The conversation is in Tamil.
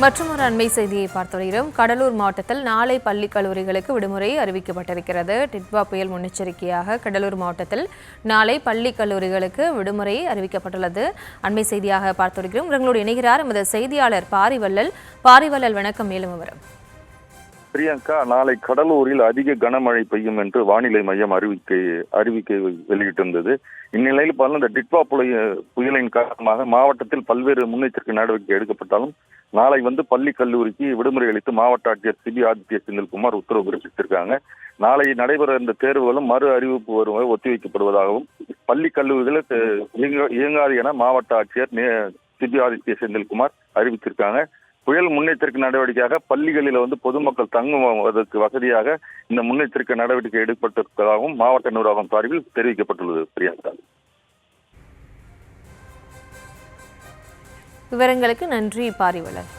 மற்றொரு அண்மை செய்தியை பார்த்து வருகிறோம். கடலூர் மாவட்டத்தில் நாளை பள்ளி கல்லூரிகளுக்கு விடுமுறை அறிவிக்கப்பட்டிருக்கிறது. டிட்வா புயல் முன்னெச்சரிக்கையாக கடலூர் மாவட்டத்தில் நாளை பள்ளி கல்லூரிகளுக்கு விடுமுறை அறிவிக்கப்பட்டுள்ளது. அண்மை செய்தியாக பார்த்து வருகிறோம். உங்களோடு இணைகிறார் எமது செய்தியாளர் பாரிவள்ளல். பாரிவள்ளல், வணக்கம். மேலும் விவரம். பிரியங்கா, நாளை கடலூரில் அதிக கனமழை பெய்யும் என்று வானிலை மையம் அறிவிக்கை வெளியிட்டிருந்தது. இந்நிலையில் இந்த டிட்வா புயலின் காரணமாக மாவட்டத்தில் பல்வேறு முன்னெச்சரிக்கை நடவடிக்கை எடுக்கப்பட்டாலும் நாளை பள்ளி கல்லூரிக்கு விடுமுறை அளித்து மாவட்ட ஆட்சியர் சிபி ஆதித்ய செந்தில்குமார் உத்தரவு பிறப்பித்திருக்காங்க. நாளை நடைபெற இருந்த தேர்வுகளும் மறு அறிவிப்பு வருவதை ஒத்திவைக்கப்படுவதாகவும் பள்ளி கல்லூரிகளுக்கு இயங்காது என மாவட்ட ஆட்சியர் சிபி ஆதித்ய செந்தில்குமார் அறிவித்திருக்காங்க. புயல் முன்னெச்சரிக்கை நடவடிக்கையாக பள்ளிகளில் பொதுமக்கள் தங்குவதற்கு வசதியாக இந்த முன்னெச்சரிக்கை நடவடிக்கை எடுக்கப்பட்டிருப்பதாகவும் மாவட்ட நிர்வாகம் சார்பில் தெரிவிக்கப்பட்டுள்ளது. பிரியங்கா, விவரங்களுக்கு நன்றி பாரிவள்ளல்.